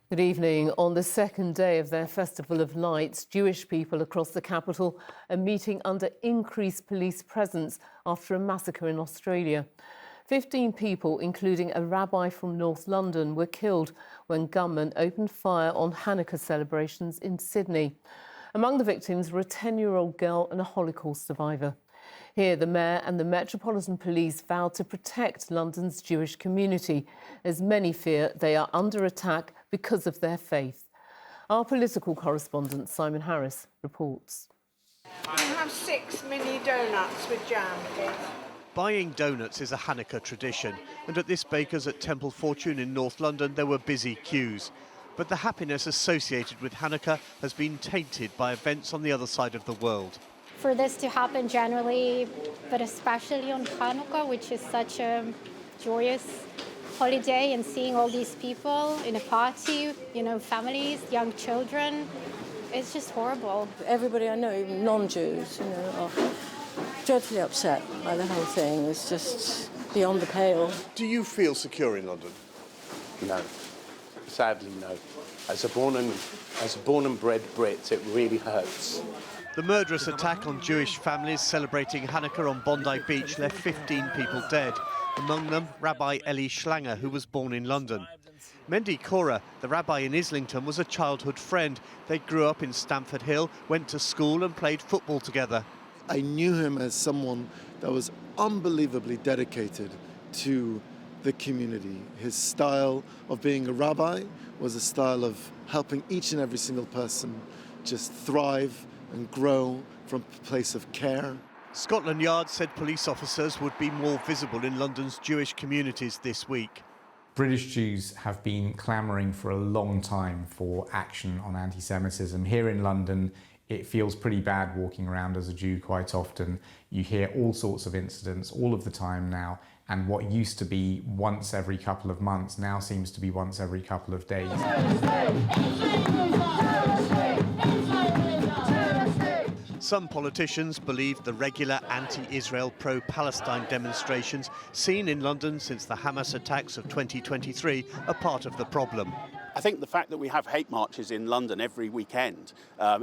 Good evening. On the second day of their Festival of Lights, Jewish people across the capital are meeting under increased police presence after a massacre in Australia. 15 people, including a rabbi from North London, were killed when gunmen opened fire on Hanukkah celebrations in Sydney. Among the victims were a 10-year-old girl and a Holocaust survivor. Here, the Mayor and the Metropolitan Police vowed to protect London's Jewish community, as many fear they are under attack because of their faith. Our political correspondent, Simon Harris, reports. I have 6 mini donuts with jam, please. Buying donuts is a Hanukkah tradition, and at this baker's at Temple Fortune in North London there were busy queues. But the happiness associated with Hanukkah has been tainted by events on the other side of the world. For this to happen generally, but especially on Hanukkah, which is such a joyous holiday, and seeing all these people in a party, families, young children, it's just horrible. Everybody I know, even non-Jews, are dreadfully upset by the whole thing. It's just beyond the pale. Do you feel secure in London? No, sadly no. As a born and bred Brit, it really hurts. The murderous attack on Jewish families celebrating Hanukkah on Bondi Beach left 15 people dead, among them Rabbi Eli Schlanger, who was born in London. Mendy Cora, the rabbi in Islington, was a childhood friend. They grew up in Stamford Hill, went to school and played football together. I knew him as someone that was unbelievably dedicated to the community. His style of being a rabbi was a style of helping each and every single person just thrive and grow from a place of care. Scotland Yard said police officers would be more visible in London's Jewish communities this week. British Jews have been clamouring for a long time for action on anti-Semitism. Here in London, it feels pretty bad walking around as a Jew quite often. You hear all sorts of incidents all of the time now, and what used to be once every couple of months now seems to be once every couple of days. Some politicians believe the regular anti-Israel, pro-Palestine demonstrations seen in London since the Hamas attacks of 2023 are part of the problem. I think the fact that we have hate marches in London every weekend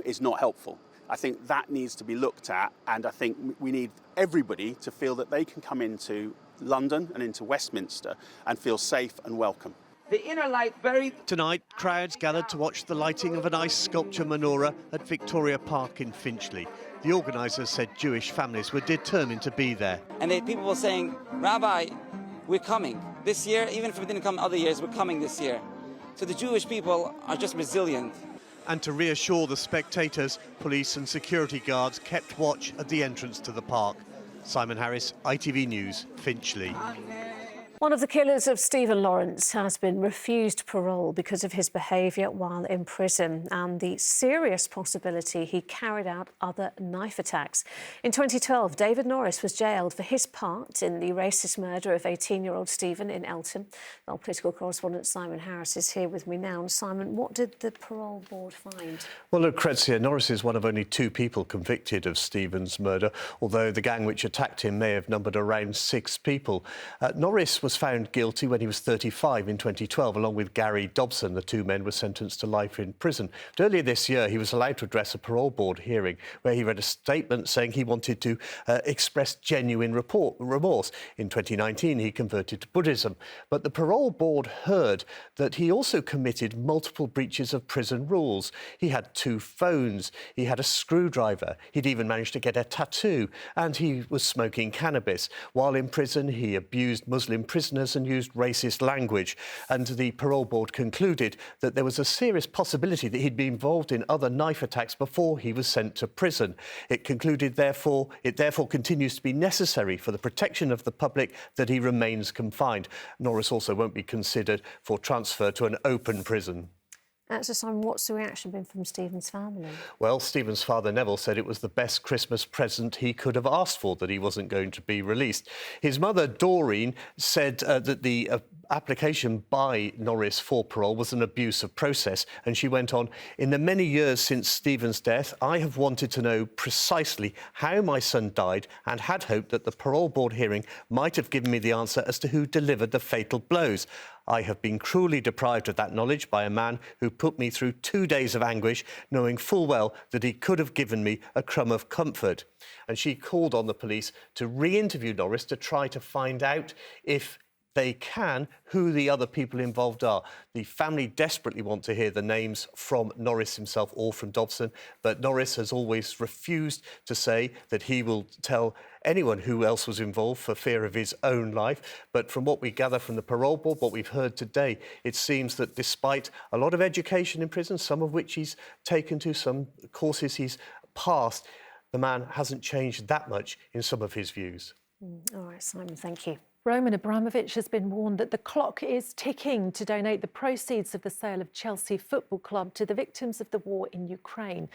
is not helpful. I think that needs to be looked at, and I think we need everybody to feel that they can come into London and into Westminster and feel safe and welcome. The inner light buried. Tonight, crowds gathered to watch the lighting of an ice sculpture menorah at Victoria Park in Finchley. The organisers said Jewish families were determined to be there. And people were saying, Rabbi, we're coming. This year, even if we didn't come other years, we're coming this year. So the Jewish people are just resilient. And to reassure the spectators, police and security guards kept watch at the entrance to the park. Simon Harris, ITV News, Finchley. One of the killers of Stephen Lawrence has been refused parole because of his behaviour while in prison and the serious possibility he carried out other knife attacks. In 2012, David Norris was jailed for his part in the racist murder of 18-year-old Stephen in Elton. Our political correspondent Simon Harris is here with me now. And Simon, what did the parole board find? Well, Lucrezia, Norris is one of only 2 people convicted of Stephen's murder, although the gang which attacked him may have numbered around 6 people. Norris was found guilty when he was 35 in 2012, along with Gary Dobson. The 2 men were sentenced to life in prison. But earlier this year, he was allowed to address a parole board hearing where he read a statement saying he wanted to express genuine remorse. In 2019, he converted to Buddhism. But the parole board heard that he also committed multiple breaches of prison rules. He had 2 phones, he had a screwdriver, he'd even managed to get a tattoo, and he was smoking cannabis. While in prison, he abused Muslim prisoners and used racist language. And the parole board concluded that there was a serious possibility that he'd been involved in other knife attacks before he was sent to prison. It concluded, it therefore continues to be necessary for the protection of the public that he remains confined. Norris also won't be considered for transfer to an open prison. So, Simon, what's the reaction been from Stephen's family? Well, Stephen's father, Neville, said it was the best Christmas present he could have asked for, that he wasn't going to be released. His mother, Doreen, said that the application by Norris for parole was an abuse of process. And she went on, "In the many years since Stephen's death, I have wanted to know precisely how my son died and had hoped that the parole board hearing might have given me the answer as to who delivered the fatal blows. I have been cruelly deprived of that knowledge by a man who put me through 2 days of anguish, knowing full well that he could have given me a crumb of comfort. And she called on the police to re-interview Norris to try to find out, if they can, who the other people involved are. The family desperately want to hear the names from Norris himself or from Dobson, but Norris has always refused to say that he will tell anyone who else was involved for fear of his own life. But from what we gather from the parole board, what we've heard today, it seems that despite a lot of education in prison, some of which he's taken to, some courses he's passed, the man hasn't changed that much in some of his views. All right, Simon, thank you. Roman Abramovich has been warned that the clock is ticking to donate the proceeds of the sale of Chelsea Football Club to the victims of the war in Ukraine.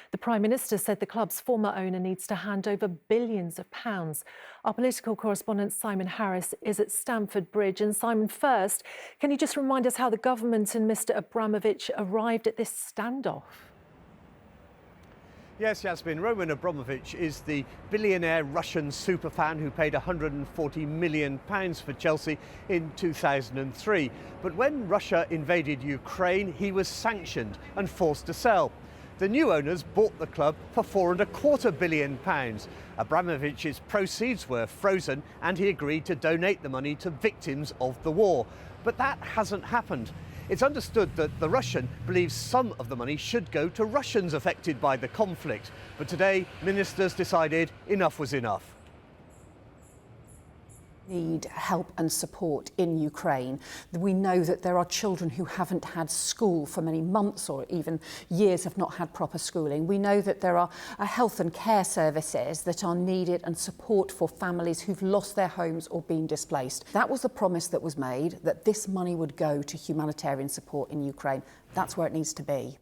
The Prime Minister said the club's former owner needs to hand over billions of pounds. Our political correspondent Simon Harris is at Stamford Bridge. And Simon, first, can you just remind us how the government and Mr Abramovich arrived at this standoff? Yes, Yasmin, Roman Abramovich is the billionaire Russian superfan who paid £140 million for Chelsea in 2003. But when Russia invaded Ukraine, he was sanctioned and forced to sell. The new owners bought the club for £4.25 billion. Abramovich's proceeds were frozen and he agreed to donate the money to victims of the war. But that hasn't happened. It's understood that the Russian believes some of the money should go to Russians affected by the conflict. But today, ministers decided enough was enough. Need help and support in Ukraine. We know that there are children who haven't had school for many months or even years, have not had proper schooling. We know that there are health and care services that are needed and support for families who've lost their homes or been displaced. That was the promise that was made, that this money would go to humanitarian support in Ukraine. That's where it needs to be.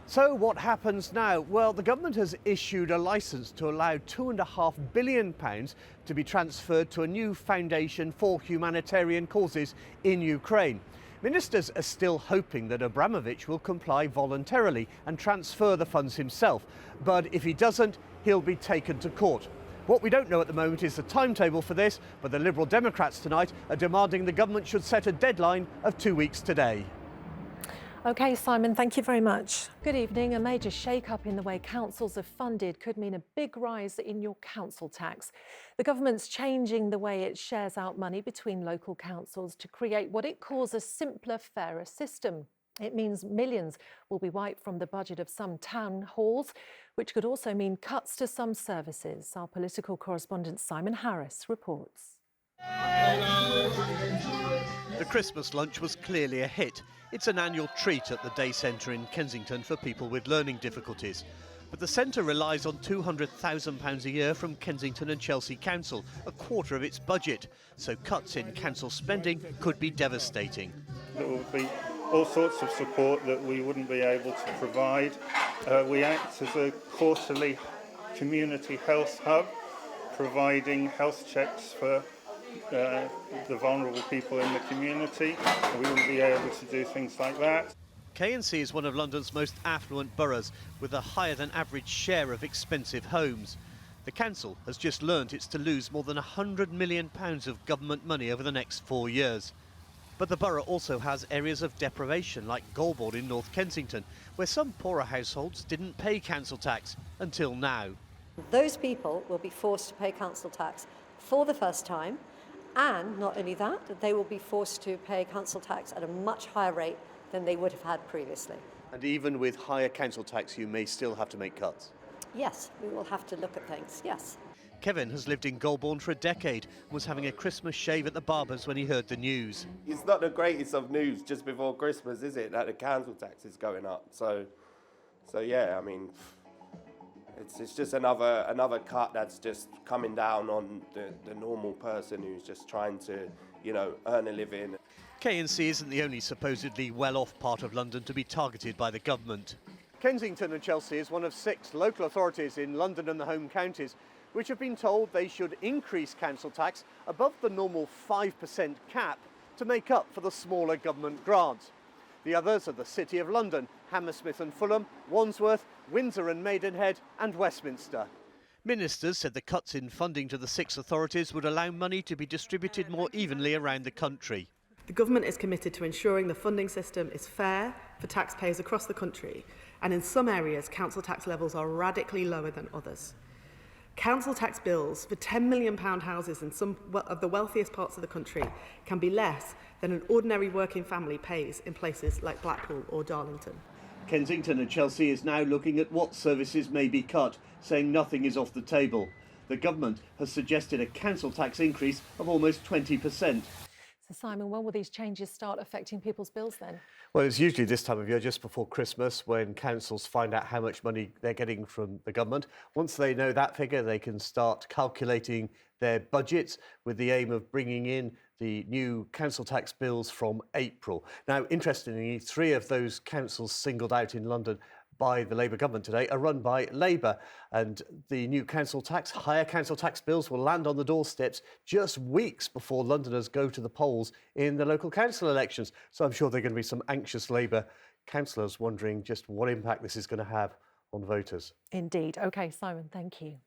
So what happens now? Well, the government has issued a licence to allow £2.5 billion to be transferred to a new foundation for humanitarian causes in Ukraine. Ministers are still hoping that Abramovich will comply voluntarily and transfer the funds himself. But if he doesn't, he'll be taken to court. What we don't know at the moment is the timetable for this, but the Liberal Democrats tonight are demanding the government should set a deadline of 2 weeks today. OK, Simon, thank you very much. Good evening. A major shake-up in the way councils are funded could mean a big rise in your council tax. The government's changing the way it shares out money between local councils to create what it calls a simpler, fairer system. It means millions will be wiped from the budget of some town halls, which could also mean cuts to some services. Our political correspondent Simon Harris reports. The Christmas lunch was clearly a hit. It's an annual treat at the day centre in Kensington for people with learning difficulties. But the centre relies on £200,000 a year from Kensington and Chelsea Council, a quarter of its budget. So cuts in council spending could be devastating. There will be all sorts of support that we wouldn't be able to provide. We act as a quarterly community health hub, providing health checks for the vulnerable people in the community. We wouldn't be able to do things like that. K&C is one of London's most affluent boroughs, with a higher than average share of expensive homes. The council has just learnt it's to lose more than £100 million of government money over the next 4 years. But the borough also has areas of deprivation like Golborne in North Kensington, where some poorer households didn't pay council tax until now. Those people will be forced to pay council tax for the first time. And not only that, they will be forced to pay council tax at a much higher rate than they would have had previously. And even with higher council tax, you may still have to make cuts? Yes, we will have to look at things, yes. Kevin has lived in Golborne for a decade and was having a Christmas shave at the barber's when he heard the news. It's not the greatest of news just before Christmas, is it, that the council tax is going up? So yeah, I mean, it's just another cut that's just coming down on the normal person who's just trying to, earn a living. K&C isn't the only supposedly well-off part of London to be targeted by the government. Kensington and Chelsea is one of 6 local authorities in London and the home counties which have been told they should increase council tax above the normal 5% cap to make up for the smaller government grants. The others are the City of London, Hammersmith and Fulham, Wandsworth, Windsor and Maidenhead and Westminster. Ministers said the cuts in funding to the 6 authorities would allow money to be distributed more evenly around the country. The government is committed to ensuring the funding system is fair for taxpayers across the country, and in some areas council tax levels are radically lower than others. Council tax bills for £10 million houses in some of the wealthiest parts of the country can be less than an ordinary working family pays in places like Blackpool or Darlington. Kensington and Chelsea is now looking at what services may be cut, saying nothing is off the table. The government has suggested a council tax increase of almost 20%. So, Simon, when will these changes start affecting people's bills then? Well, it's usually this time of year, just before Christmas, when councils find out how much money they're getting from the government. Once they know that figure, they can start calculating their budgets with the aim of bringing in the new council tax bills from April. Now, interestingly, 3 of those councils singled out in London by the Labour government today are run by Labour, and the new higher council tax bills will land on the doorsteps just weeks before Londoners go to the polls in the local council elections. So I'm sure there are going to be some anxious Labour councillors wondering just what impact this is going to have on voters. Indeed. OK, Simon, thank you.